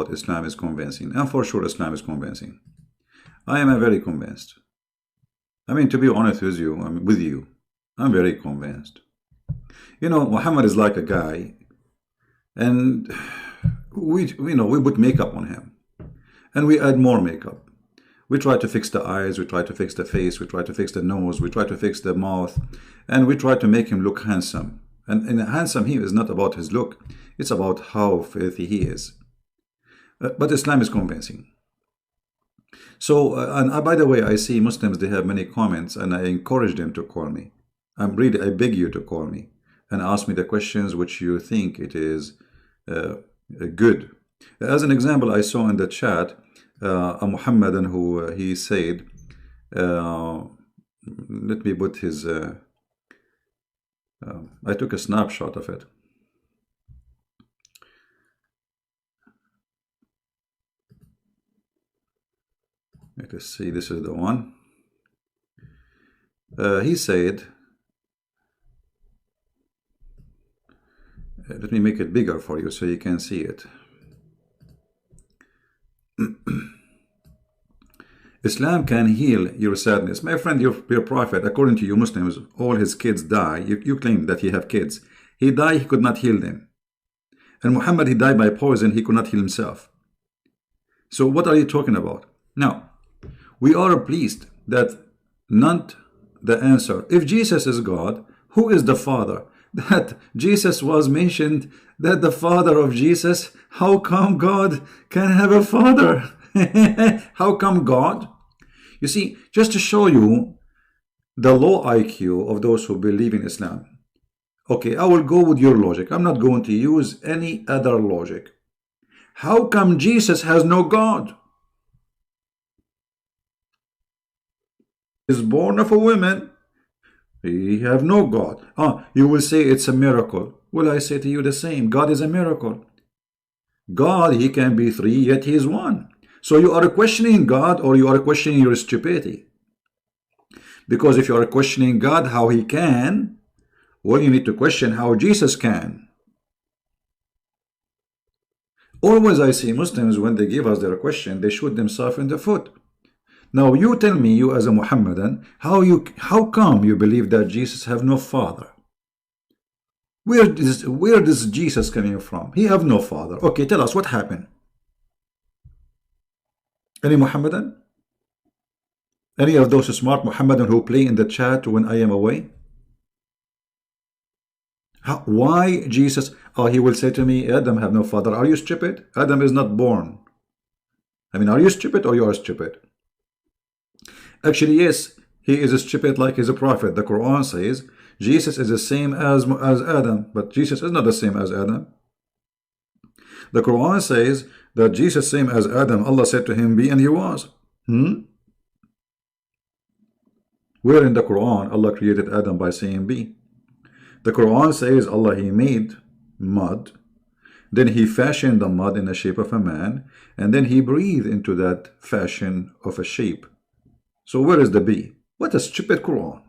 about Islam is convincing, and for sure Islam is convincing. I am very convinced. I mean, to be honest with you, I'm very convinced. You know, Muhammad is like a guy, and we put makeup on him, and we add more makeup. We try to fix the eyes, we try to fix the face, we try to fix the nose, we try to fix the mouth, and we try to make him look handsome. And handsome here is not about his look, it's about how filthy he is. But Islam is convincing. So, by the way, I see Muslims, they have many comments, and I encourage them to call me. I beg you to call me and ask me the questions which you think it is good. As an example, I saw in the chat a Muhammadan who he said, let me put his, I took a snapshot of it. Let us see, this is the one. He said, let me make it bigger for you so you can see it. Islam can heal your sadness. My friend, your prophet, according to you Muslims, all his kids die. You claim that he have kids. He died, he could not heal them. And Muhammad, he died by poison, he could not heal himself. So what are you talking about? Now, we are pleased that not the answer. If Jesus is God, who is the Father? That Jesus was mentioned, that the father of Jesus, how come God can have a father? How come God? You see, just to show you the low IQ of those who believe in Islam. Okay, I will go with your logic. I'm not going to use any other logic. How come Jesus has no God? He is born of a woman. He have no God. You will say it's a miracle. Well, I say to you the same. God is a miracle. God, he can be three, yet he is one. So you are questioning God, or you are questioning your stupidity. Because if you are questioning God, how he can, well, you need to question how Jesus can. Always I see Muslims, when they give us their question, they shoot themselves in the foot. Now you tell me, you as a Muhammadan, how come you believe that Jesus have no father? Where does Jesus coming from? He have no father. Okay, tell us what happened. Any Muhammadan? Any of those smart Muhammadan who play in the chat when I am away? Why Jesus? He will say to me, Adam have no father. Are you stupid? Adam is not born. I mean, are you stupid or you are stupid? Actually, yes, he is stupid like he's a prophet. The Quran says Jesus is the same as Adam, but Jesus is not the same as Adam. The Quran says that Jesus same as Adam. Allah said to him, be, and he was. Where in the Quran Allah created Adam by saying be? The Quran says Allah, he made mud, then he fashioned the mud in the shape of a man, and then he breathed into that fashion of a shape. So where is the be? What a stupid Quran.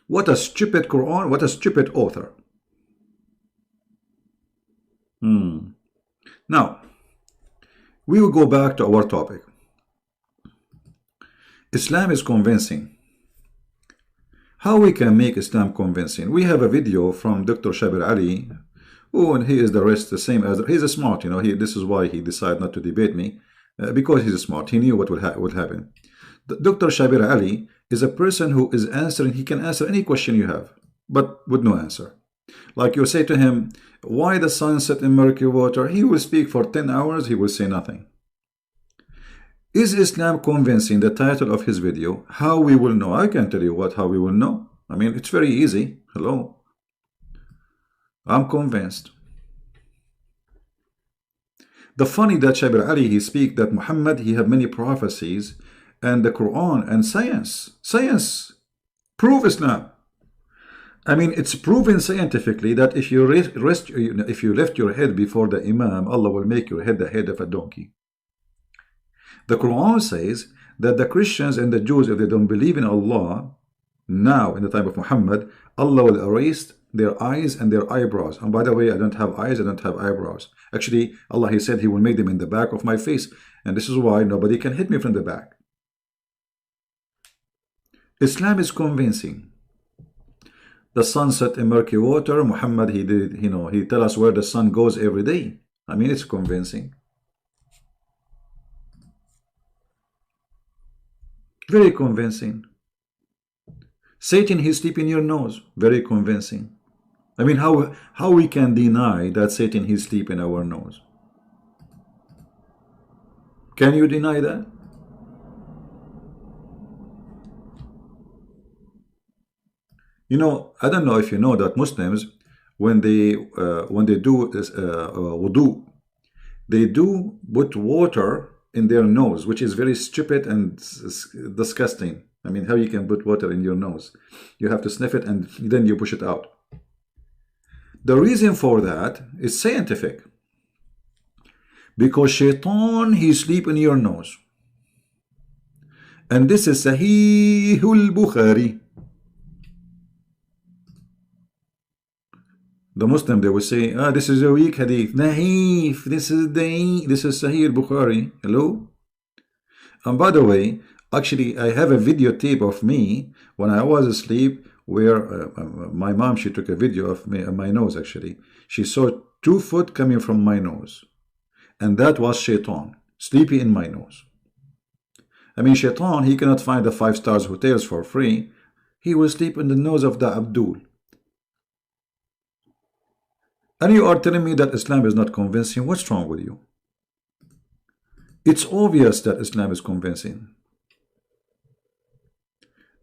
What a stupid Quran. What a stupid author. Now, we will go back to our topic. Islam is convincing. How we can make Islam convincing? We have a video from Dr. Shabir Ali, and he is the same as, he's a smart, you know, this is why he decided not to debate me, because he's smart. He knew what would happen. Dr. Shabir Ali is a person who is answering, he can answer any question you have, but with no answer. Like you say to him, why the sun set in murky water? He will speak for 10 hours, he will say nothing. Is Islam convincing? The title of his video, how we will know. I can tell you how we will know. I mean, it's very easy. Hello. I'm convinced. The funny that Shabir Ali, he speak that Muhammad, he have many prophecies, and the Qur'an and science prove Islam. I mean, it's proven scientifically that if you lift your head before the Imam, Allah will make your head the head of a donkey. The Quran says that the Christians and the Jews, if they don't believe in Allah, now in the time of Muhammad, Allah will erase their eyes and their eyebrows. And by the way, I don't have eyes, I don't have eyebrows. Actually, Allah, He said He will make them in the back of my face. And this is why nobody can hit me from the back. Islam is convincing. The sun set in murky water. Muhammad, he did, he tell us where the sun goes every day. I mean, it's convincing. Very convincing. Satan, he sleep in your nose. Very convincing. I mean, how we can deny that Satan, he sleep in our nose? Can you deny that? You know, I don't know if you know that Muslims, when they do wudu, they do put water in their nose, which is very stupid and disgusting. I mean, how you can put water in your nose? You have to sniff it and then you push it out. The reason for that is scientific. Because shaitan, he sleep in your nose. And this is Sahih al-Bukhari. The Muslim, they will say, this is a weak hadith. Naif, this is Sahih al-Bukhari. Hello? And by the way, actually, I have a videotape of me when I was asleep where my mom, she took a video of me, my nose actually. She saw 2 foot coming from my nose. And that was shaitan, sleepy in my nose. I mean, shaitan, he cannot find the 5-star hotels for free. He will sleep in the nose of the Abdul. And you are telling me that Islam is not convincing? What's wrong with you? It's obvious that Islam is convincing.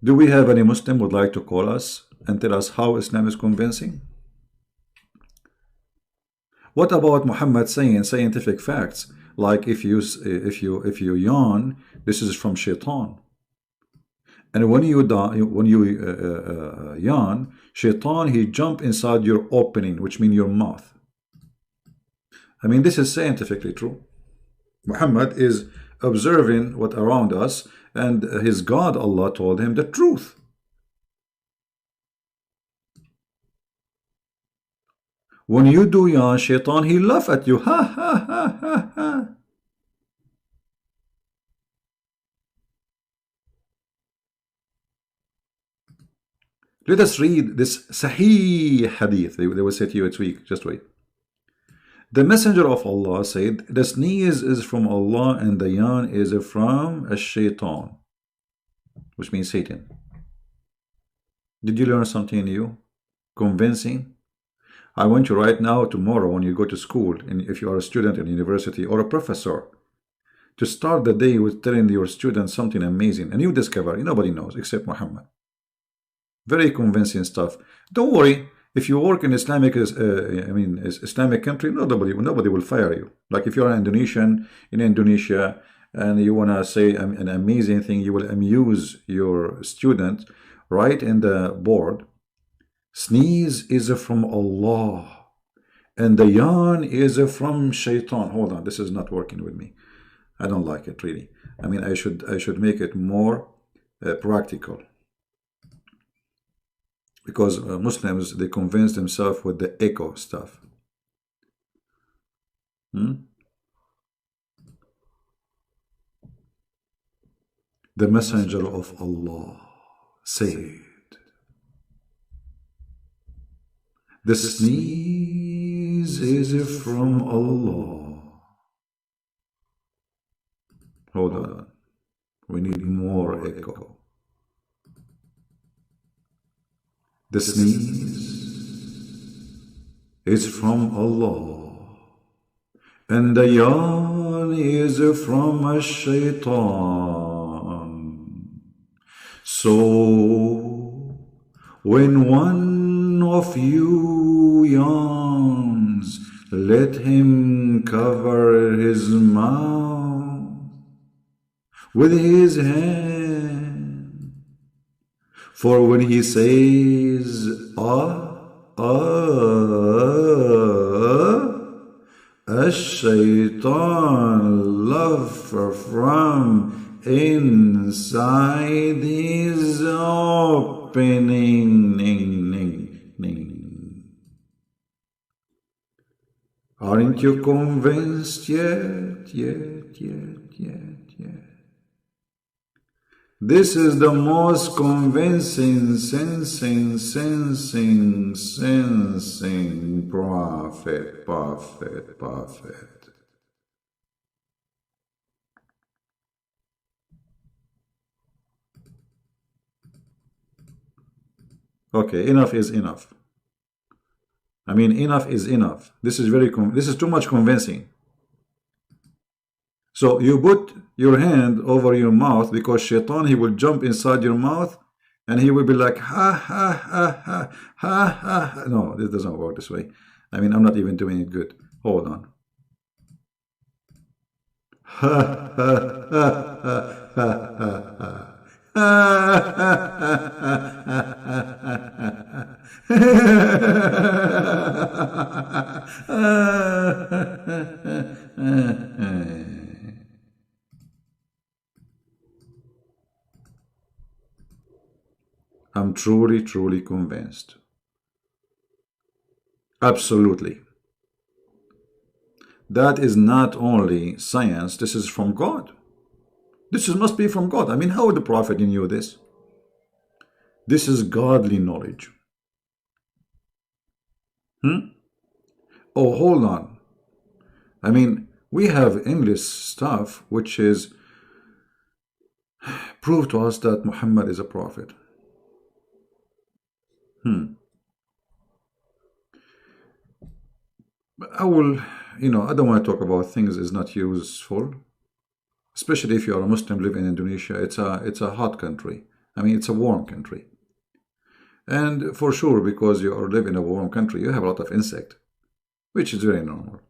Do we have any Muslim would like to call us and tell us how Islam is convincing? What about Muhammad saying scientific facts like if you yawn, this is from shaitan, and when you yawn, shaitan, he jump inside your opening, which means your mouth. I mean, this is scientifically true. Muhammad is observing what around us, and his God, Allah, told him the truth. When you do yawn, shaitan, he laugh at you. Ha ha ha ha ha. Let us read this Sahih hadith. They will say to you, it's weak. Just wait. The Messenger of Allah said, the sneeze is from Allah and the yawn is from a shaitan, which means Satan. Did you learn something new? Convincing? I want you right now, tomorrow, when you go to school, and if you are a student in university or a professor, to start the day with telling your students something amazing, and you discover nobody knows except Muhammad. Very convincing stuff. Don't worry, if you work in Islamic, Islamic country, nobody will fire you. Like if you're an Indonesian in Indonesia and you want to say an amazing thing, you will amuse your student right in the board. Sneeze is from Allah and the yawn is from shaitan. Hold on, this is not working with me. I don't like it really. I mean, I should make it more practical, because Muslims, they convince themselves with the echo stuff. The Messenger of Allah said, the sneeze is from Allah. Hold on. We need more echo. The sneeze is from Allah, and the yawn is from a shaitan. So, when one of you yawns, let him cover his mouth with his hand. For when he says, a shaitan laugh from inside his opening. Aren't you convinced yet? This is the most convincing, sensing prophet. Okay, enough is enough. I mean, enough is enough. This is this is too much convincing. So you put your hand over your mouth because shaitan, he will jump inside your mouth and he will be like, ha, ha, ha, ha, ha, ha. No, this doesn't work this way. I mean, I'm not even doing it good. Hold on. Ha, ha, ha, ha, ha, ha. I'm truly convinced. Absolutely. That is not only science, this is from God. This must be from God. I mean, how would the prophet knew this? This is godly knowledge. Oh, hold on. I mean, we have English stuff which is prove to us that Muhammad is a prophet. But I will, I don't want to talk about things is not useful, especially if you are a Muslim living in Indonesia. It's a hot country. I mean, it's a warm country. And for sure, because you are living in a warm country, you have a lot of insect, which is very normal.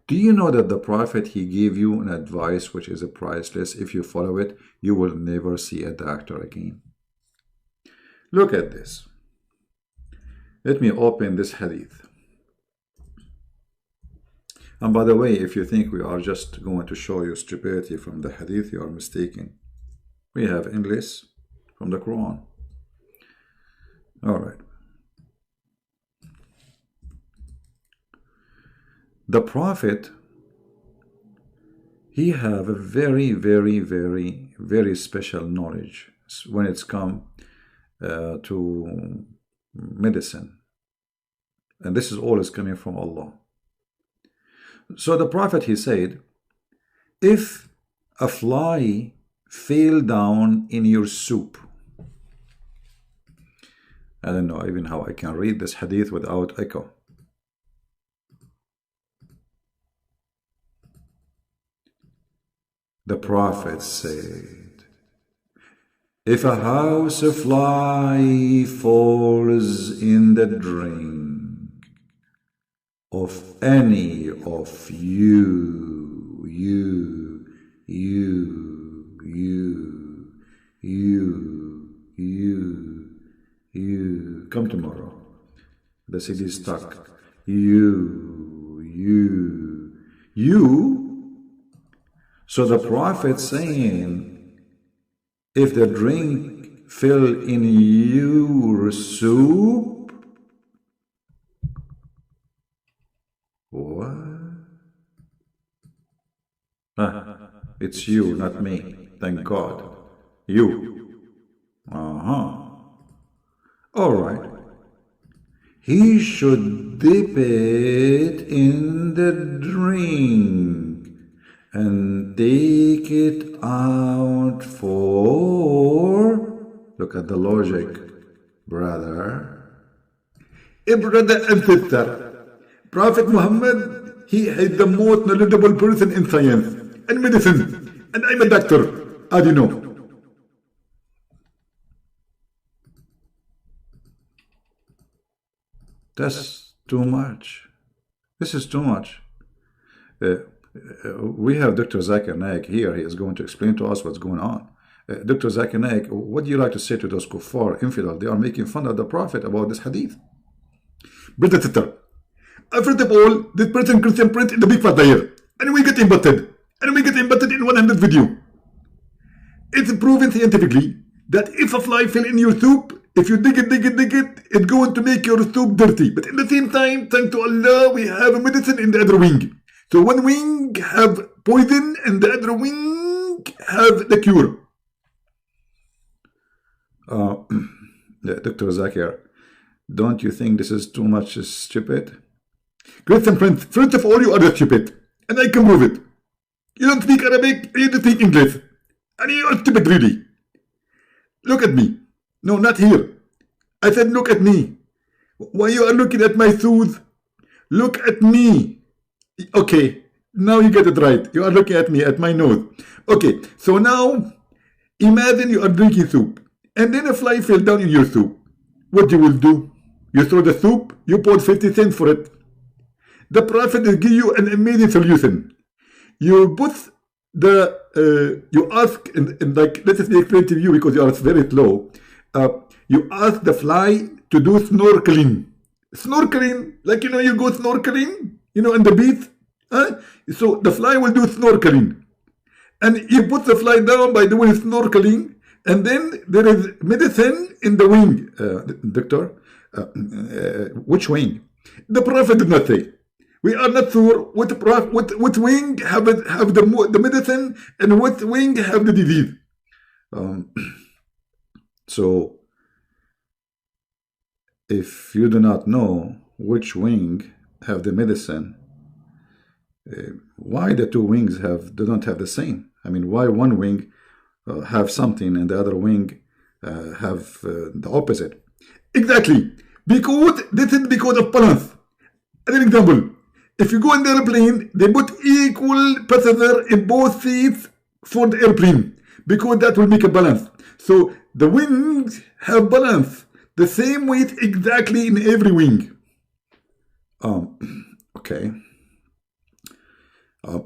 Do you know that the prophet, he gave you an advice which is priceless? If you follow it, you will never see a doctor again. Look at this. Let me open this hadith. And by the way, if you think we are just going to show you stupidity from the hadith, you are mistaken. We have English from the Quran. All right. The prophet, he have a very special knowledge when it's come to medicine, and this is always coming from Allah. So the prophet, he said, if a fly fell down in your soup, I don't know even how I can read this hadith without echo. The prophet said, if a house fly falls in the drink of any of you, come tomorrow. The CD is stuck. So the prophet saying, if the drink fell in your soup, what? It's you, not me. Thank God. You. All right. He should dip it in the drink and take it out for, look at the logic, brother. Brother and sister, Prophet Muhammad, he is the most knowledgeable person in science and medicine, and I'm a doctor, as you know. That's too much. This is too much. We have Dr. Zakir Naik here. He is going to explain to us what's going on. Dr. Zakir Naik, what do you like to say to those kuffar, infidel? They are making fun of the Prophet about this hadith. Brother sister, first of all, this person Christian print in the big fat there, and we get embedded. And we get embedded in 100 video. It's proven scientifically that if a fly fell in your soup, If you dig it, it's going to make your soup dirty. But at the same time, thanks to Allah, we have a medicine in the other wing. So one wing have poison and the other wing have the cure. Dr. Zakir, don't you think this is too much stupid? Christian friends, first of all, you are stupid. And I can prove it. You don't speak Arabic, you don't speak English. And you are stupid, really. Look at me. No, not here. I said, look at me. Why you are looking at my tooth? Look at me. Okay, now you get it right. You are looking at me, at my nose. Okay, so now, imagine you are drinking soup. And then a fly fell down in your soup. What you will do? You throw the soup, you put 50 cents for it. The Prophet will give you an amazing solution. You put the, you ask, and like, let us explain to you because you are very slow. You ask the fly to do snorkeling. Snorkeling, like, you know, you go snorkeling, you know, in the beach. So the fly will do snorkeling. And you put the fly down by doing snorkeling. And then there is medicine in the wing. Doctor, which wing? The Prophet did not say. We are not sure what wing have the medicine and what wing have the disease. So, if you do not know which wing have the medicine, why the two wings do not have the same? I mean, why one wing have something and the other wing have the opposite? Exactly, because this is because of balance. As an example, if you go in the airplane, they put equal passenger in both seats for the airplane because that will make a balance. So the wings have balance, the same weight exactly in every wing. Okay.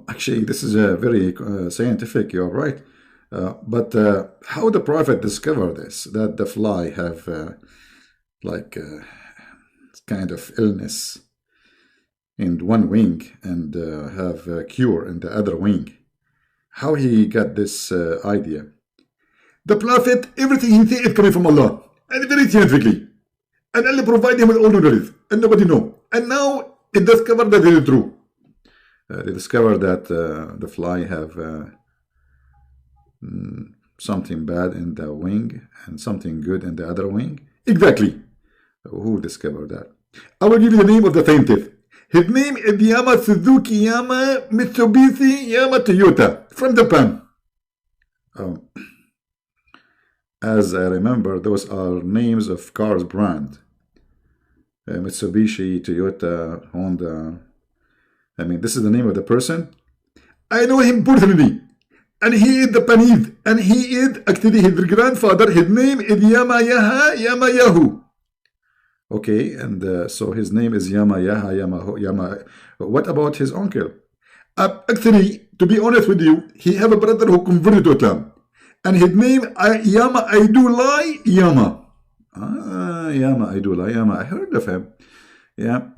Actually, this is a very scientific. You're right. But how the Prophet discovered this, that the fly have kind of illness in one wing and have a cure in the other wing? How he got this idea? The Prophet, everything he says is coming from Allah, and very scientifically. And Allah provided him with all knowledge, and nobody know. And now it discovered that it is true. They discovered that the fly have something bad in the wing and something good in the other wing. Exactly. Who discovered that? I will give you the name of the scientist. His name is Yama Suzuki Yama Mitsubishi Yama Toyota from Japan. As I remember, those are names of cars brand. Mitsubishi, Toyota, Honda. I mean, this is the name of the person. I know him personally. And he is Japanese. And he is actually his grandfather. His name is Yamayahu. Okay, and so his name is Yama. What about his uncle? Actually, to be honest with you, he have a brother who converted to Islam. And his name, Abdullah Yama. Abdullah. I heard of him. Yeah.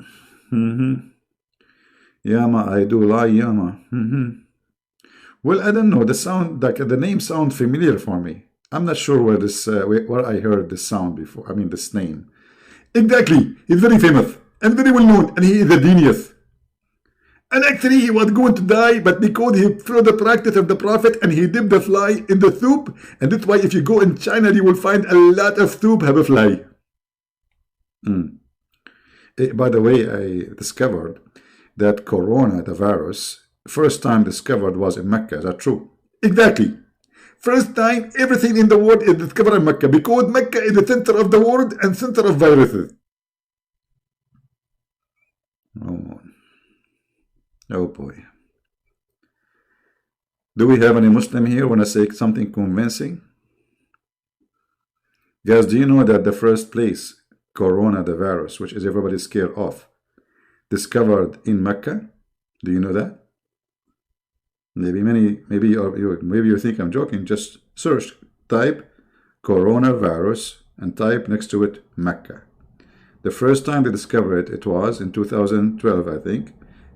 Abdullah Yama. Well, I don't know. The sound, like the name sound familiar for me. I'm not sure where this, where I heard this sound before. I mean, this name. Exactly. He's very famous and very well known, and he is a genius. And actually, he was going to die, but because he threw the practice of the Prophet and he dipped the fly in the soup, and that's why if you go in China, you will find a lot of soup have a fly. By the way, I discovered that Corona, the virus, first time discovered was in Mecca. Is that true? Exactly. First time everything in the world is discovered in Mecca, because Mecca is the center of the world and center of viruses. Oh boy. Do we have any Muslim here want to say something convincing? Guys, do you know that the first place Corona, the virus, which is everybody scared of, discovered in Mecca? Do you know that? Maybe you think I'm joking. Just search, type coronavirus and type next to it Mecca. The first time they discovered it, it was in 2012, I think,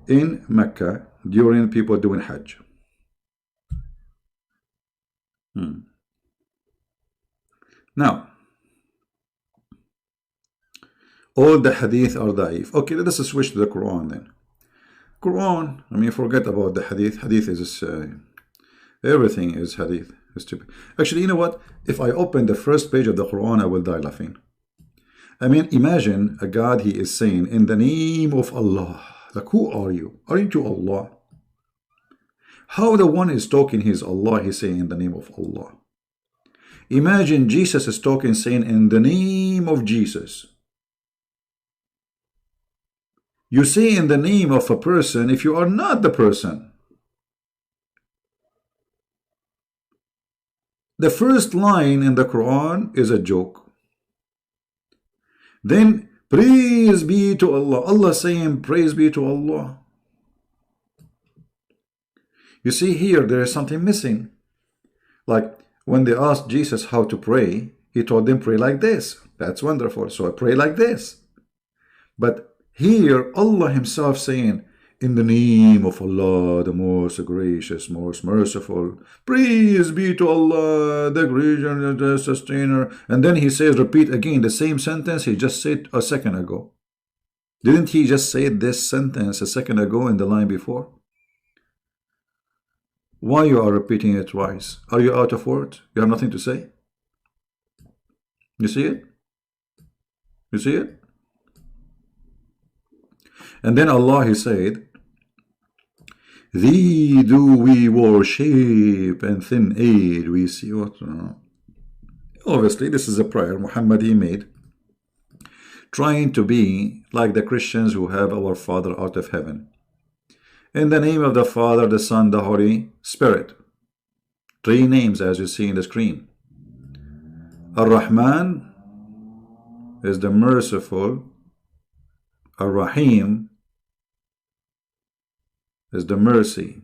in Mecca during people doing Hajj. Now, all the hadith are da'if. Okay, let us switch to the Quran then. Quran, I mean, forget about the hadith. Hadith is everything is hadith. It's stupid. Actually, you know what? If I open the first page of the Quran, I will die laughing. I mean, imagine a God, he is saying, in the name of Allah. Like, who are you? Aren't you Allah? How the one is talking, he's Allah, he's saying in the name of Allah. Imagine Jesus is talking, saying in the name of Jesus. You say in the name of a person if you are not the person. The first line in the Quran is a joke. Then, praise be to Allah. Allah saying, praise be to Allah. You see here, there is something missing. Like, when they asked Jesus how to pray, he told them, pray like this. That's wonderful. So I pray like this. But here, Allah himself saying, in the name of Allah, the most gracious, most merciful, praise be to Allah, the creator, the sustainer. And then he says, repeat again the same sentence he just said a second ago. Didn't he just say this sentence a second ago in the line before? Why you are repeating it twice? Are you out of words? You have nothing to say? You see it? You see it? And then Allah, he said, thee do we worship and thin aid we see what. Obviously, this is a prayer Muhammad he made, trying to be like the Christians who have our Father out of heaven. In the name of the Father, the Son, the Holy Spirit. 3 names as you see in the screen. Ar-Rahman is the merciful. Ar-Rahim is the mercy.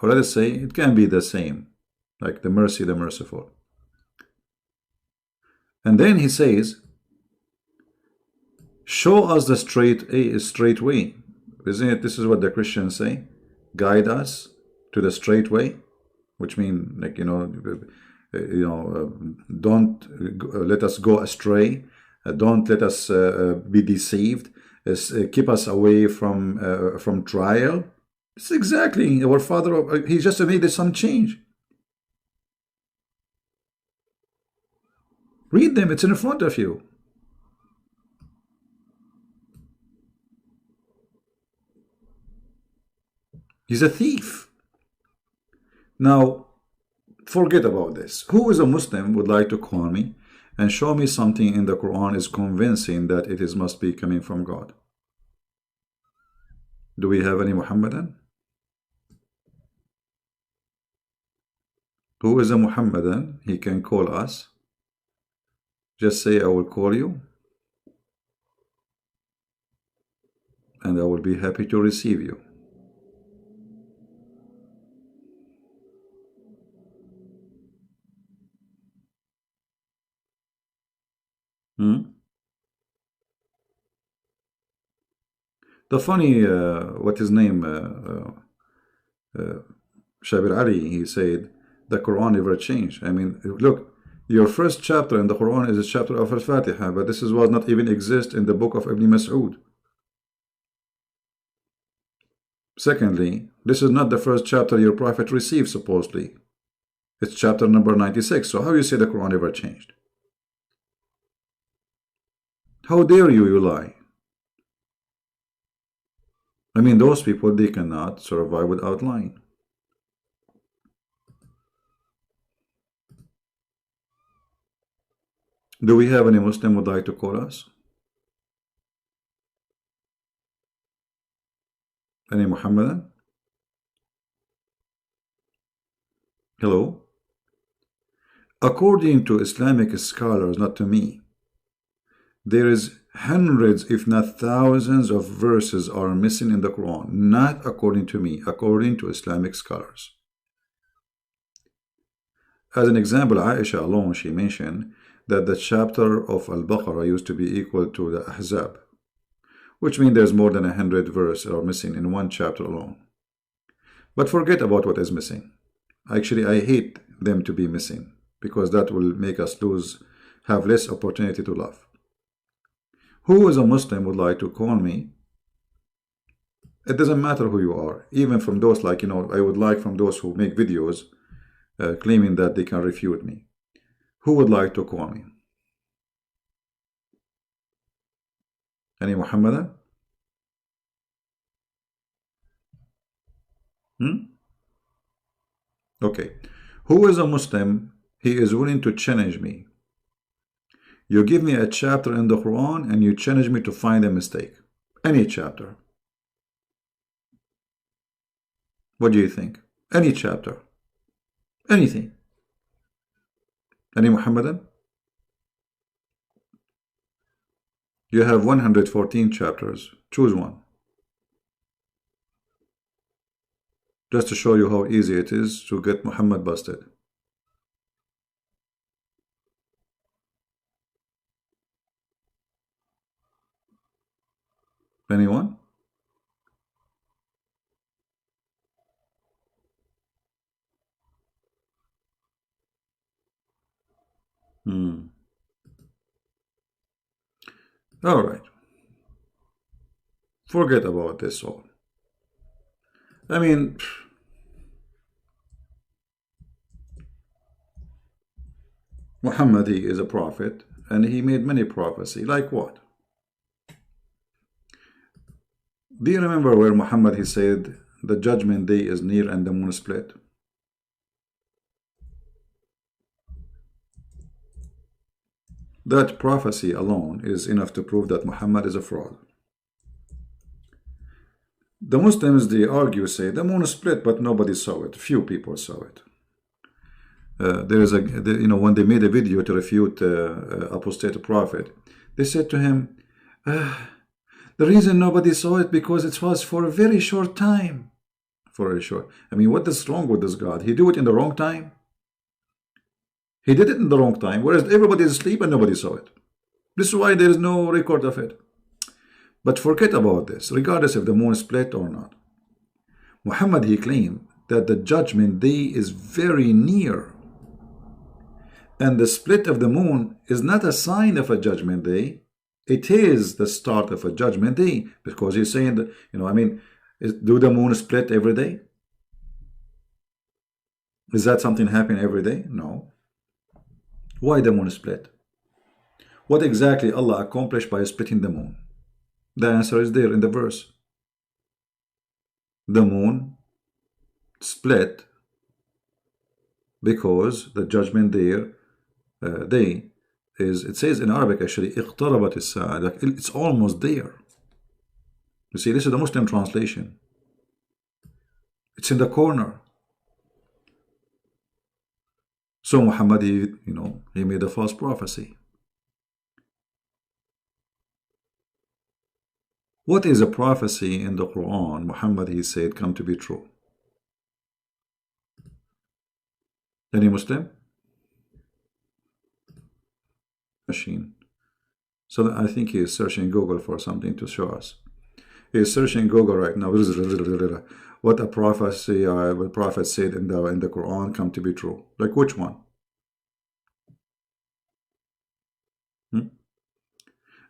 Or let us say, it can be the same, like the mercy, the merciful. And then he says, show us the straight way. Isn't it? This is what the Christians say. Guide us to the straight way, which means, like, don't let us go astray. Don't let us be deceived. Keep us away from trial. It's exactly our Father. He just made some change. Read them. It's in front of you. He's a thief. Now, forget about this. Who is a Muslim would like to call me and show me something in the Quran is convincing that it must be coming from God? Do we have any Muhammadan? Who is a Muhammadan? He can call us. Just say, I will call you. And I will be happy to receive you. The funny, what his name, Shabir Ali, he said, the Quran never changed. I mean, look, your first chapter in the Quran is a chapter of Al-Fatiha, but this was not even exist in the book of Ibn Mas'ud. Secondly, this is not the first chapter your prophet received, supposedly. It's chapter number 96. So how you say the Quran never changed? How dare you lie? I mean, those people, they cannot survive without lying. Do we have any Muslim who would like to call us? Any Muhammadan? Hello? According to Islamic scholars, not to me, there is hundreds, if not thousands, of verses are missing in the Quran. Not according to me, according to Islamic scholars. As an example, Aisha alone, she mentioned that the chapter of Al-Baqarah used to be equal to the Ahzab, which means there's more than 100 verses are missing in one chapter alone. But forget about what is missing. Actually, I hate them to be missing, because that will make us have less opportunity to love. Who is a Muslim would like to call me? It doesn't matter who you are, even from those like, I would like from those who make videos claiming that they can refute me. Who would like to call me? Any Muhammadan? Okay. Who is a Muslim? He is willing to challenge me. You give me a chapter in the Quran and you challenge me to find a mistake. Any chapter. What do you think? Any chapter. Anything. Any Muhammadan? You have 114 chapters. Choose one. Just to show you how easy it is to get Muhammad busted. Anyone? All right. Forget about this all. I mean, Muhammad, he is a prophet, and he made many prophecy. Like what? Do you remember where Muhammad, he said, the judgment day is near and the moon split? That prophecy alone is enough to prove that Muhammad is a fraud. The Muslims, they argue, say the moon split, but nobody saw it. Few people saw it. There is when they made a video to refute apostate prophet, they said to him, the reason nobody saw it because it was for a very short time. For a short. I mean, what is wrong with this God? He do it in the wrong time. He did it in the wrong time, whereas everybody is asleep and nobody saw it. This is why there is no record of it. But forget about this, regardless if the moon split or not. Muhammad, he claimed that the judgment day is very near. And the split of the moon is not a sign of a judgment day. It is the start of a judgment day. Because he's saying that, do the moon split every day? Is that something happening every day? No. Why the moon split? What exactly Allah accomplished by splitting the moon? The answer is there in the verse. The moon split because the judgment day is, it says in Arabic actually, اقتربت الساعة, like it's almost there. You see, this is the Muslim translation. It's in the corner. So Muhammad, he made a false prophecy. What is a prophecy in the Quran? Muhammad, he said, come to be true. Any Muslim? Machine. So I think he is searching Google for something to show us. He is searching Google right now. What a prophecy, what prophet said in the Quran come to be true. Like which one?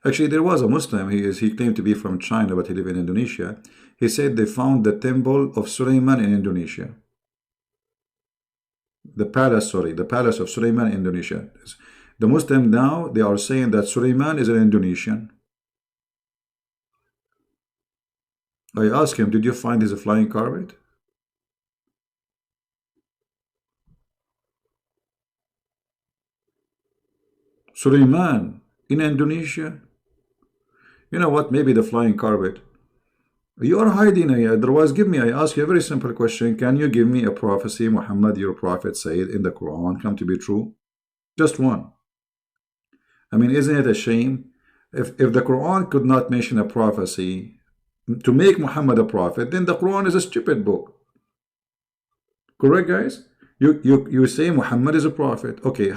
Actually, there was a Muslim. He claimed to be from China, but he lived in Indonesia. He said they found the temple of Sulaiman in Indonesia. The palace of Sulaiman in Indonesia. The Muslim now, they are saying that Sulaiman is an Indonesian. I asked him, did you find his flying carpet? Sulaiman in Indonesia? You know what? Maybe the flying carpet. You are hiding. Otherwise, I ask you a very simple question. Can you give me a prophecy Muhammad, your prophet, said in the Quran come to be true? Just one. I mean, isn't it a shame? If the Quran could not mention a prophecy to make Muhammad a prophet, then the Quran is a stupid book. Correct, guys? You say Muhammad is a prophet. Okay,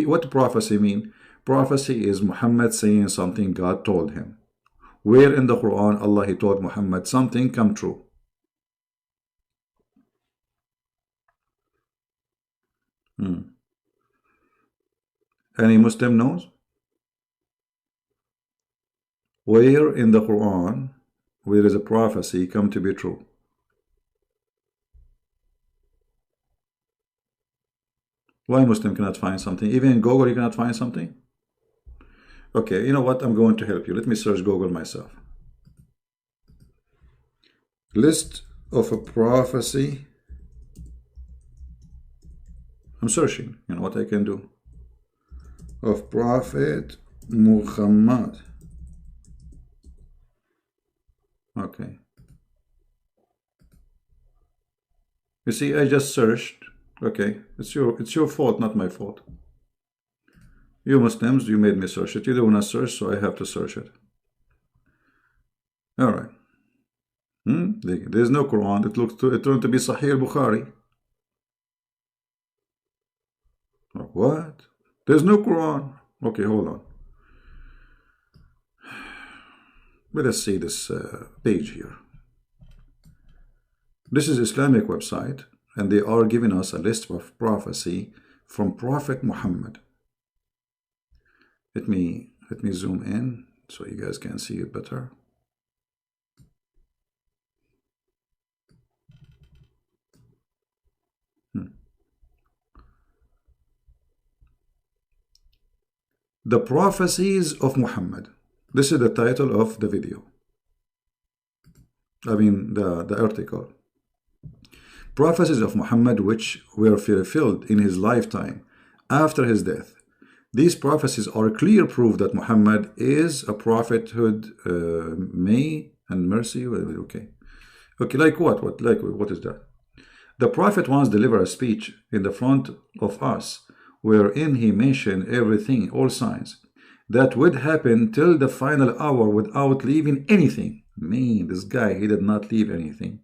what prophecy mean? Prophecy is Muhammad saying something God told him. Where in the Quran Allah he told Muhammad something come true? Any Muslim knows? Where in the Quran, where is a prophecy come to be true? Why Muslim cannot find something? Even in Google you cannot find something? Okay, you know what? I'm going to help you. Let me search Google myself. List of a prophecy. I'm searching. You know what I can do? Of Prophet Muhammad. Okay. You see, I just searched. Okay, it's your fault, not my fault. You Muslims, you made me search it. You don't want to search, so I have to search it. All right. There's no Quran. It turned to be Sahih Bukhari. What? There's no Quran. Okay, hold on. Let us see this page here. This is Islamic website, and they are giving us a list of prophecy from Prophet Muhammad. Let me zoom in so you guys can see it better. The prophecies of Muhammad. This is the title of the video. I mean the article. Prophecies of Muhammad which were fulfilled in his lifetime after his death. These prophecies are clear proof that Muhammad is a prophethood, may and mercy. Okay, like what? What is that? The prophet once delivered a speech in the front of us, wherein he mentioned everything, all signs that would happen till the final hour without leaving anything. Man, this guy, he did not leave anything.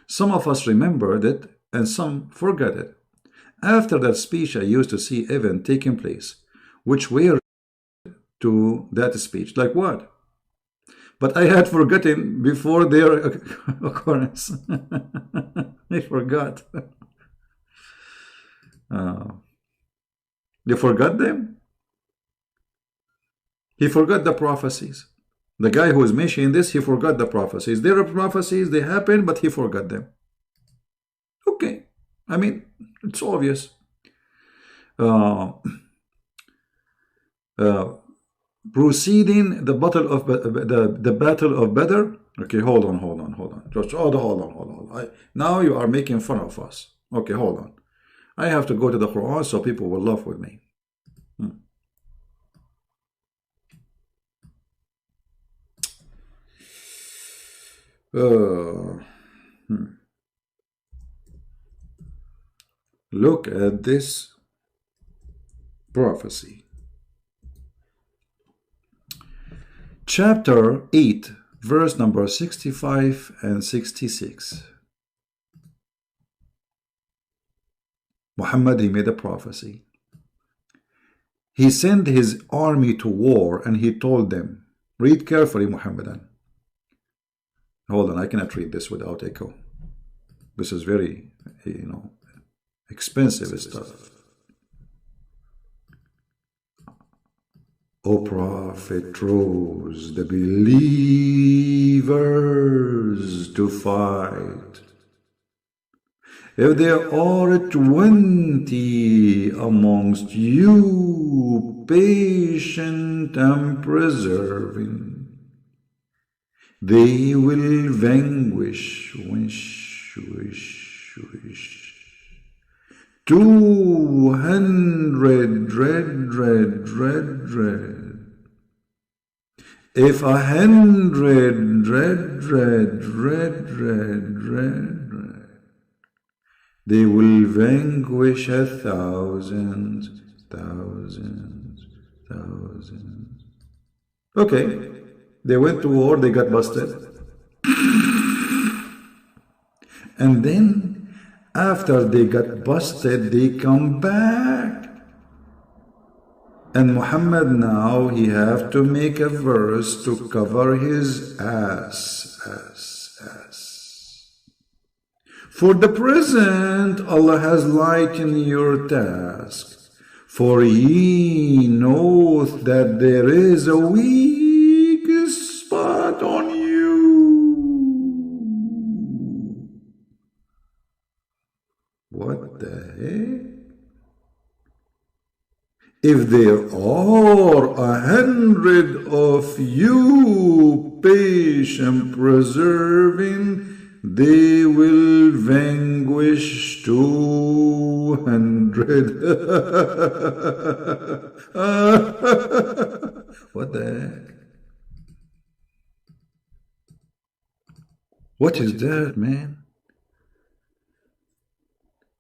Some of us remembered it and some forgot it. After that speech, I used to see events taking place, which were to that speech. Like what? But I had forgotten before their occurrence. I forgot. You forgot them? He forgot the prophecies. The guy who is mentioning this, he forgot the prophecies. There are prophecies, they happen, but he forgot them. Okay. I mean, it's obvious. Proceeding the battle of the battle of Badr. Okay, hold on. Just hold on. Now you are making fun of us. Okay, hold on. I have to go to the Quran so people will laugh with me. Look at this prophecy. Chapter 8, verse number 65 and 66. Muhammad, he made a prophecy. He sent his army to war and he told them, read carefully, Muhammadan. Hold on, I cannot read this without echo. This is very, expensive stuff. O Prophet, rose the believers to fight. If there are 20 amongst you, patient and persevering, they will vanquish 200 red. If 100 red, they will vanquish 1,000. Okay, they went to war, they got busted. And then, after they got busted, they come back. And Muhammad now, he have to make a verse to cover his ass. For the present, Allah has lightened your task. For ye knoweth that there is a weak What the heck? If there are 100 of you patient preserving, they will vanquish 200. What the heck? What is that, man?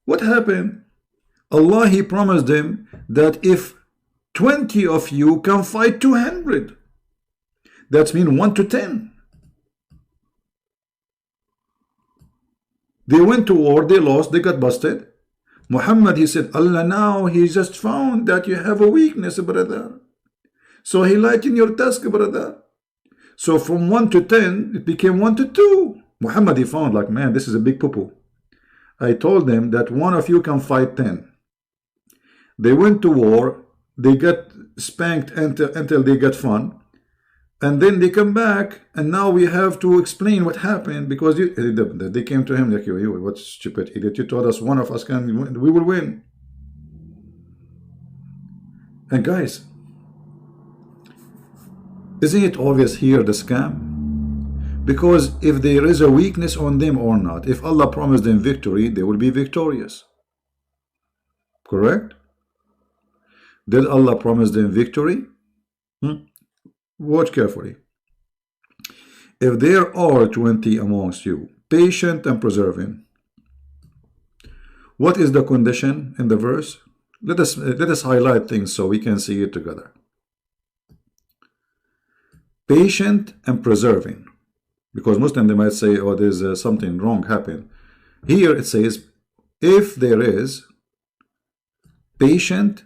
What happened? Allah, He promised them that if 20 of you can fight 200, that means 1 to 10. They went to war, they lost, they got busted. Muhammad, he said, Allah, now He just found that you have a weakness, brother. So He lightened your task, brother. So from 1 to 10, it became 1 to 2. Muhammad, he found like, man, this is a big poo-poo. I told them that 1 of you can fight 10. They went to war, they got spanked until they got fun, and then they come back, and now we have to explain what happened, because they came to him like, you what stupid idiot, you told us 1 of us can win, we will win. And guys, isn't it obvious here the scam? Because if there is a weakness on them or not, if Allah promised them victory, they will be victorious. Correct? Did Allah promise them victory? Watch carefully. If there are 20 amongst you, patient and preserving, what is the condition in the verse? Let us highlight things so we can see it together. Patient and preserving. Because Muslim, they might say, oh, there's something wrong happened. Here it says, if there is patient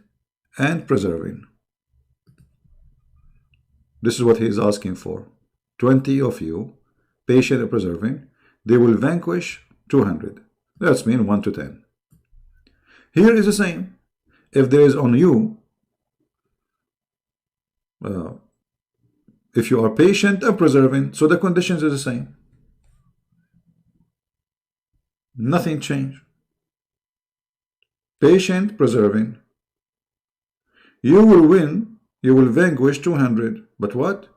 and preserving. This is what he is asking for. 20 of you, patient and preserving, they will vanquish 200. That's mean 1 to 10. Here is the same. If there is on you, if you are patient and preserving, so the conditions are the same. Nothing changed. Patient, preserving. You will win, you will vanquish 200. But what?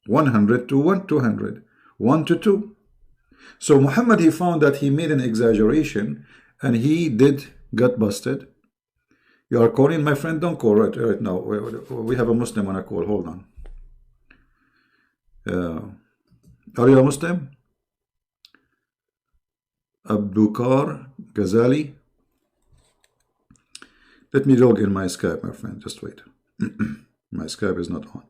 100 to 200. 1 to 2. So Muhammad, he found that he made an exaggeration, and he got busted. You are calling, my friend, don't call right now. We have a Muslim on a call. Hold on. Are you a Muslim? Abdullah Ghazali. Let me log in my Skype, my friend. Just wait. My Skype is not on.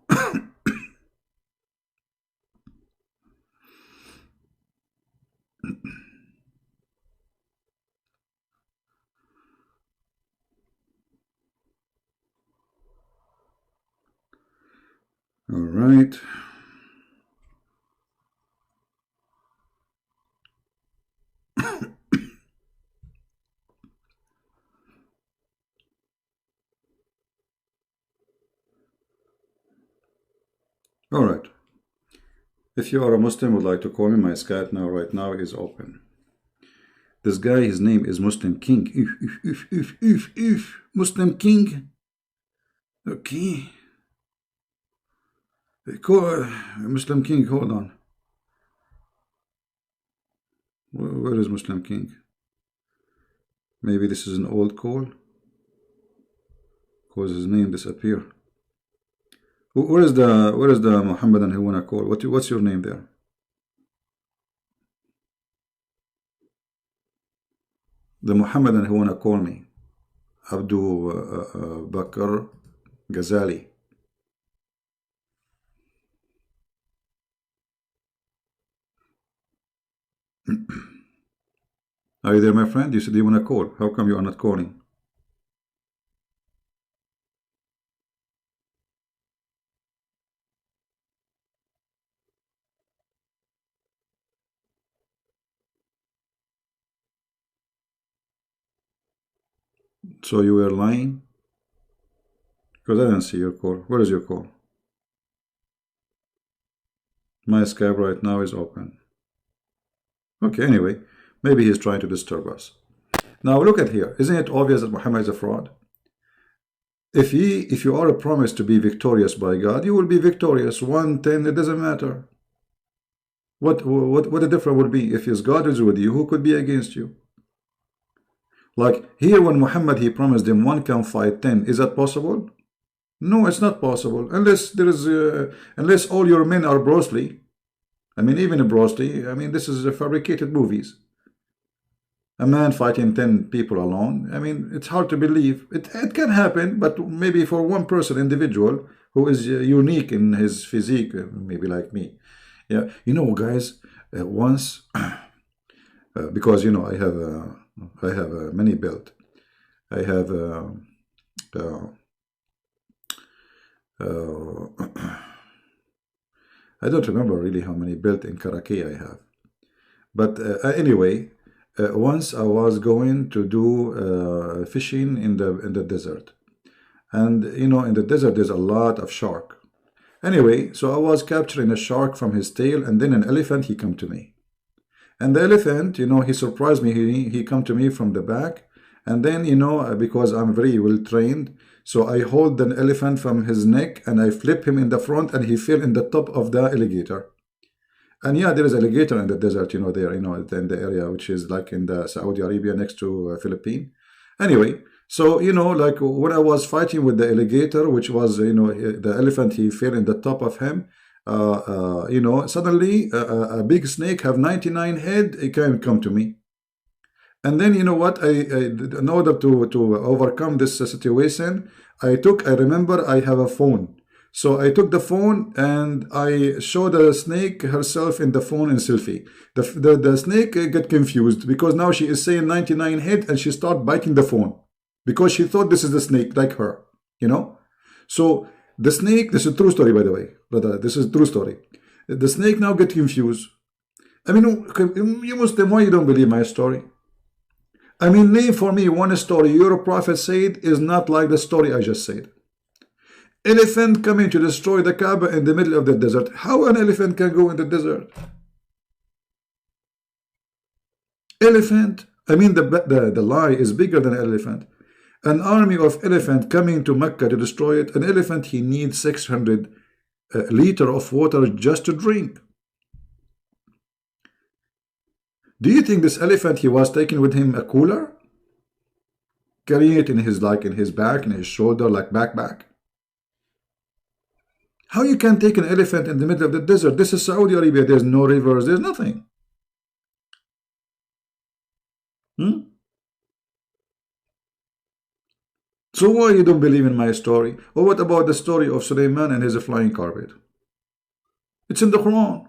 All right. All right. If you are a Muslim, would like to call me, my Skype now, right now, is open. This guy, his name is Muslim King. Muslim King. Okay. Call Muslim King, hold on. Where is Muslim King? Maybe this is an old call, because his name disappeared. Where is the Muhammadan who wanna call? What's your name there? The Muhammadan who wanna call me, Abdul Bakr Ghazali. Are you there, my friend? You said you wanna call. How come you are not calling? So you were lying? Because I didn't see your call. Where is your call? My Skype right now is open. Okay, anyway, maybe he's trying to disturb us. Now look at here. Isn't it obvious that Muhammad is a fraud? If you are promised to be victorious by God, you will be victorious. 1, 10, it doesn't matter. What the difference would be? If his God is with you, who could be against you? Like here, when Muhammad, he promised him 1 can fight 10. Is that possible? No, it's not possible unless there is unless all your men are Bruce Lee. I mean, even Bruce Lee. I mean, this is fabricated movies. A man fighting 10 people alone. I mean, it's hard to believe. It can happen, but maybe for one person, individual, who is unique in his physique, maybe like me. Yeah, you know, guys, once, because, you know, I have many belt. I have I don't remember really how many belt in karate I have. But anyway, once I was going to do fishing in the desert, and you know, in the desert there's a lot of shark. Anyway, so I was capturing a shark from his tail, and then an elephant, he come to me, and the elephant, you know, he surprised me. He come to me from the back, and then, you know, because I'm very well trained, so I hold the elephant from his neck and I flip him in the front, and he fell in the top of the alligator. And yeah, there is alligator in the desert, you know, there, you know, in the area which is like in the Saudi Arabia next to Philippines. Anyway, so, you know, like when I was fighting with the alligator, which was, you know, the elephant, he fell in the top of him. You know, suddenly a big snake have 99 head, it can come to me. And then, you know what, in order to overcome this situation, I remember I have a phone. So I took the phone and I showed the snake herself in the phone in selfie. The snake got confused because now she is saying 99 head, and she started biting the phone because she thought this is the snake like her, you know. So the snake, this is a true story, by the way, brother, this is a true story. The snake now get confused. I mean, you Muslim, why you don't believe my story? I mean, name for me one story your prophet said is not like the story I just said. Elephant coming to destroy the Kaaba in the middle of the desert. How an elephant can go in the desert? Elephant. I mean, the lie is bigger than an elephant. An army of elephant coming to Mecca to destroy it. An elephant, he needs 600 liters of water just to drink. Do you think this elephant, he was taking with him a cooler? Carrying it in his, like in his back, in his shoulder, like backpack? How you can take an elephant in the middle of the desert? This is Saudi Arabia. There's no rivers. There's nothing. So why you don't believe in my story? Or what about the story of Sulaiman and his flying carpet? It's in the Quran.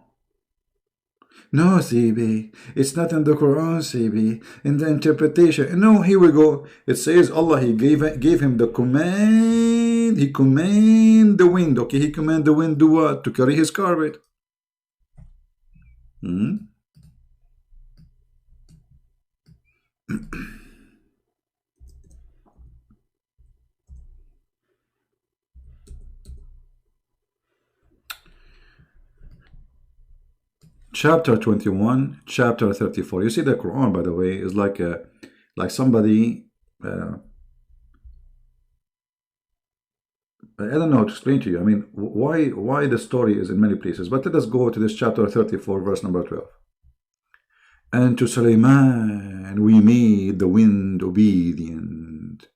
No, CB, it's not in the Quran, CB. In the interpretation. No, here we go. It says Allah, he gave him the command. He command the wind. Okay, he command the wind do what? To carry his carpet. Chapter 21, chapter 34. You see, the Quran, by the way, is like somebody, I don't know how to explain to you. I mean, why the story is in many places. But let us go to this chapter 34, verse number 12. And to Sulaiman we made the wind obedient.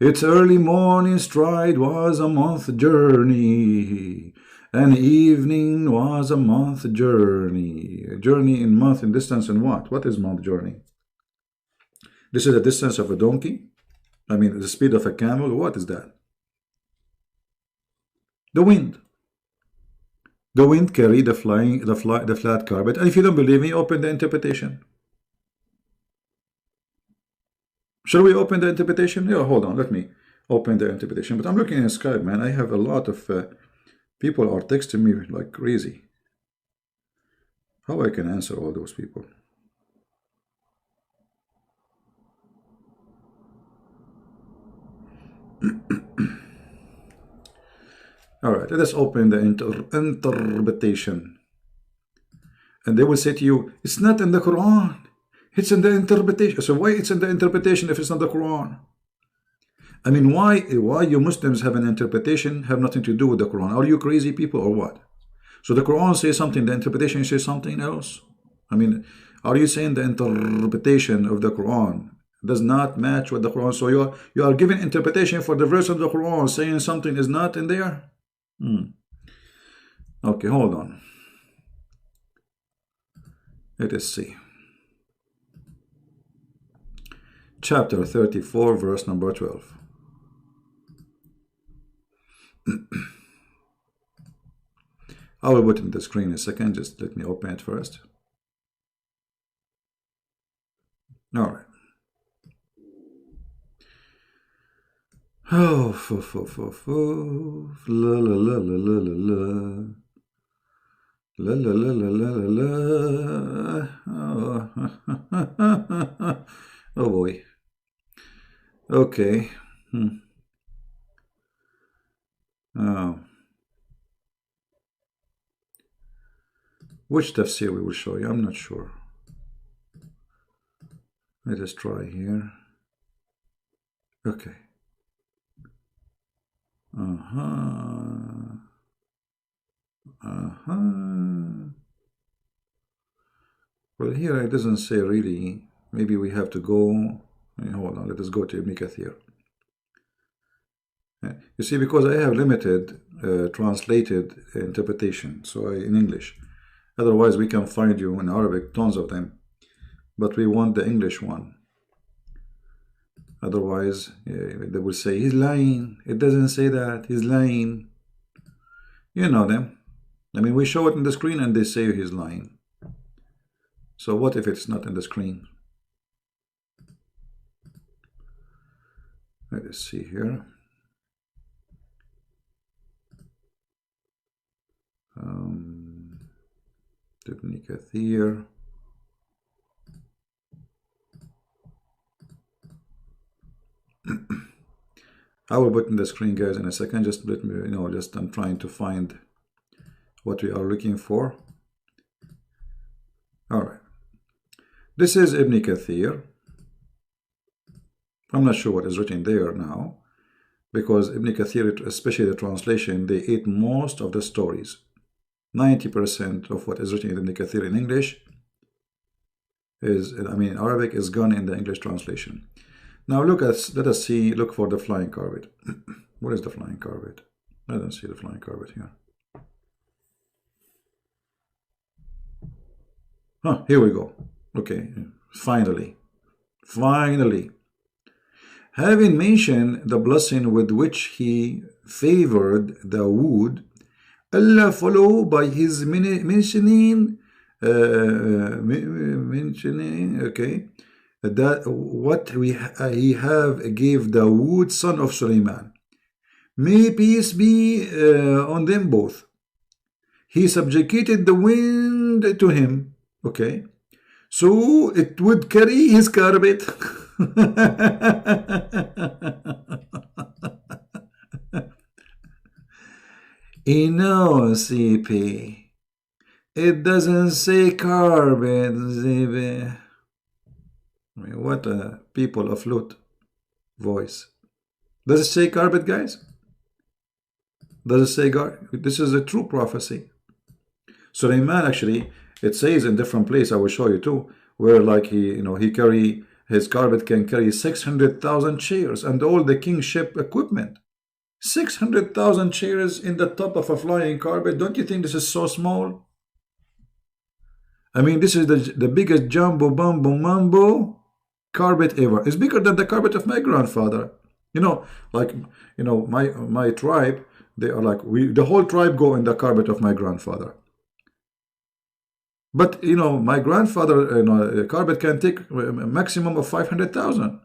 Its early morning stride was a month journey, and evening was a month journey. Journey in month, in distance, in what? What is month journey? This is the distance of a donkey? I mean, the speed of a camel? What is that? The wind. The wind carried the flat carpet. And if you don't believe me, open the interpretation. Shall we open the interpretation? Yeah, hold on. Let me open the interpretation. But I'm looking in Skype, man. I have a lot of people are texting me like crazy. How I can answer all those people? All right, let us open the interpretation. And they will say to you, it's not in the Quran. It's in the interpretation. So why it's in the interpretation if it's not the Quran? I mean, why you Muslims have an interpretation have nothing to do with the Quran? Are you crazy people or what? So the Quran says something, the interpretation says something else. I mean, are you saying the interpretation of the Quran does not match with the Quran? So you are giving interpretation for the verse of the Quran, saying something is not in there? Okay, hold on. Let us see. Chapter 34, verse number 12. I will put it in the screen in a second. Just let me open it first. All right. Oh, la la la la la la la. La la la la la la la. Oh boy. Okay. Which tafsir we will show you? I'm not sure. Let us try here. Okay. Well, here it doesn't say really. Maybe we have to go. Hold on. Let us go to Ibn Kathir. You see, because I have limited translated interpretation, so in English. Otherwise, we can find you in Arabic tons of them, but we want the English one. Otherwise, they will say he's lying. It doesn't say that. He's lying. You know them. I mean, we show it in the screen and they say he's lying. So what if it's not in the screen? Let us see here. Ibn Kathir. I will put in the screen, guys, in a second. Just let me, just I'm trying to find what we are looking for. All right. This is Ibn Kathir. I'm not sure what is written there now, because Ibn Kathir, especially the translation, they ate most of the stories. 90% of what is written in Ibn Kathir in English is, in Arabic, is gone in the English translation. Now let us see, look for the flying carpet. What is the flying carpet? I don't see the flying carpet here. Here we go. Okay, finally. Having mentioned the blessing with which he favored Dawood, Allah followed by his mentioning, okay, that what he have gave Dawood, son of Sulaiman. May peace be on them both. He subjugated the wind to him, okay, so it would carry his carpet. CP. It doesn't say carpet, ZB. I mean, what a people of flute voice. Does it say carpet, guys? Does it say carpet? This is a true prophecy. Sulaiman, actually, it says in different place, I will show you too, where like his carpet can carry 600,000 chairs and all the kingship equipment. 600,000 chairs in the top of a flying carpet. Don't you think this is so small? I mean, this is the biggest jumbo bumbo mambo carpet ever. It's bigger than the carpet of my grandfather. My tribe, they are like, the whole tribe go in the carpet of my grandfather. But my grandfather, carpet can take a maximum of 500,000.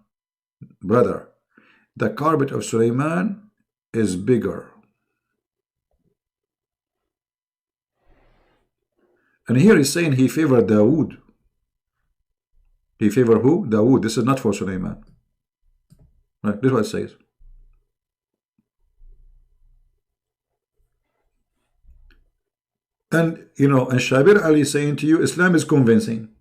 Brother, the carpet of Sulaiman is bigger. And here he's saying he favored Dawood. He favored who? Dawood. This is not for Sulaiman. Right? This is what it says. And and Shabir Ali is saying to you, Islam is convincing.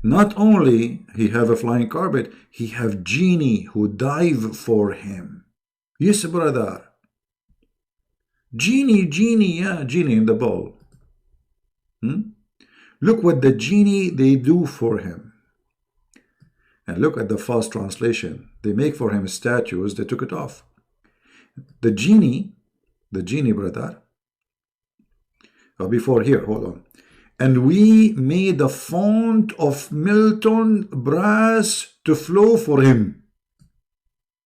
Not only he have a flying carpet, he have genie who dive for him. Yes, brother. Genie, yeah, genie in the bowl. Look what the genie they do for him. And look at the fast translation. They make for him statues, they took it off. The genie, brother. Before here, hold on. And we made a font of Milton brass to flow for him.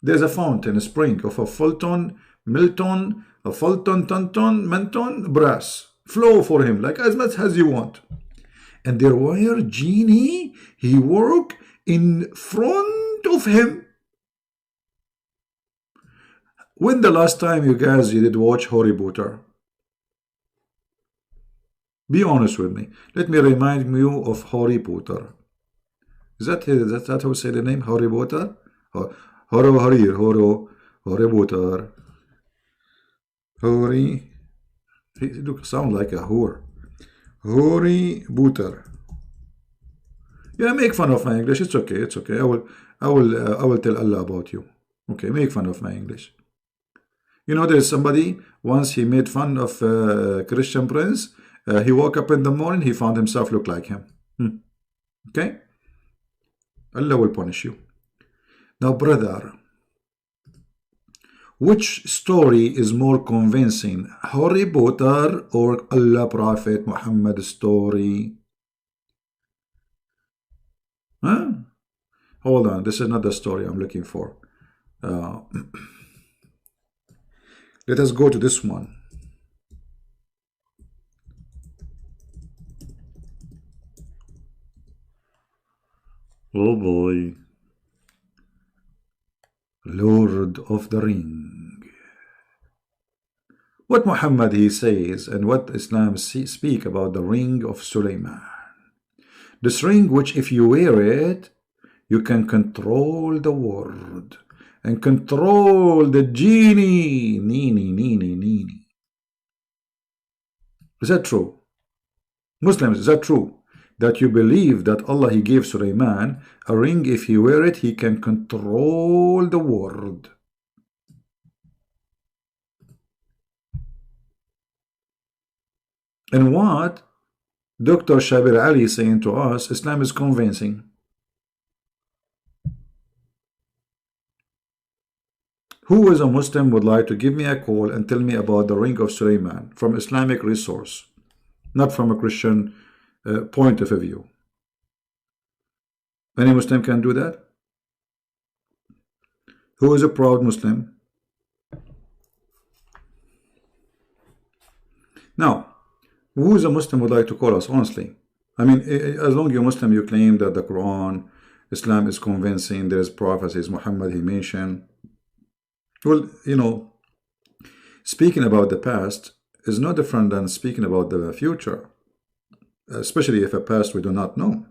There's a fountain, a spring of a Fulton, Milton, a Fulton, Tonton, Menton, brass. Flow for him, like as much as you want. And there were genie, he work in front of him. When the last time you guys did watch Harry Potter? Be honest with me. Let me remind you of Harry Potter. Is that how you say the name? Harry Potter? Harry Potter. Harry. He look sound like a whore. Harry Potter. Yeah, make fun of my English. It's okay. It's okay. I will tell Allah about you. Okay, make fun of my English. You know, there's somebody once he made fun of Christian Prince. He woke up in the morning. He found himself look like him. Okay. Allah will punish you. Now, brother, which story is more convincing, Harry Potter or Allah Prophet Muhammad story? Huh? Hold on, this is not the story I'm looking for. Let us go to this one. Oh boy. Lord of the Ring. What Muhammad he says and what Islam speak about the ring of Sulaiman. This ring which if you wear it, you can control the world and control the genie. Nini. Is that true? Muslims, is that true? That you believe that Allah he gave Sulaiman a ring, if he wear it, he can control the world. And what Dr. Shabir Ali is saying to us, Islam is convincing. Who is a Muslim would like to give me a call and tell me about the ring of Sulaiman from Islamic resource, not from a Christian point of view? Any Muslim can do that? Who is a proud Muslim? Now, who is a Muslim would like to call us, honestly? I mean, as long as you're Muslim, you claim that the Quran, Islam is convincing, there's prophecies, Muhammad he mentioned. Well, you know, speaking about the past is no different than speaking about the future, especially if a past we do not know.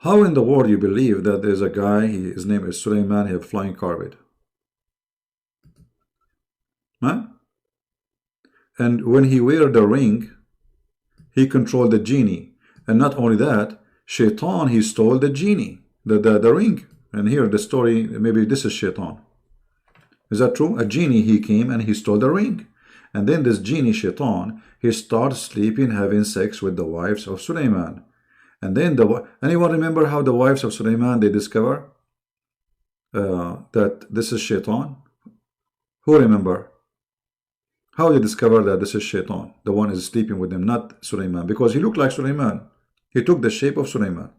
How in the world you believe that there's a guy, his name is Sulaiman, he have flying carpet? Huh? And when he wear the ring, he controlled the genie. And not only that, Shaitan, he stole the genie, the ring. And here the story, maybe this is Shaitan. Is that true? A genie, he came and he stole the ring. And then this genie, Shaitan, he starts sleeping, having sex with the wives of Sulaiman. And then, anyone remember how the wives of Sulaiman, they discover that this is Shaitan? Who remember? How they discover that this is Shaitan? The one is sleeping with them, not Sulaiman. Because he looked like Sulaiman. He took the shape of Sulaiman.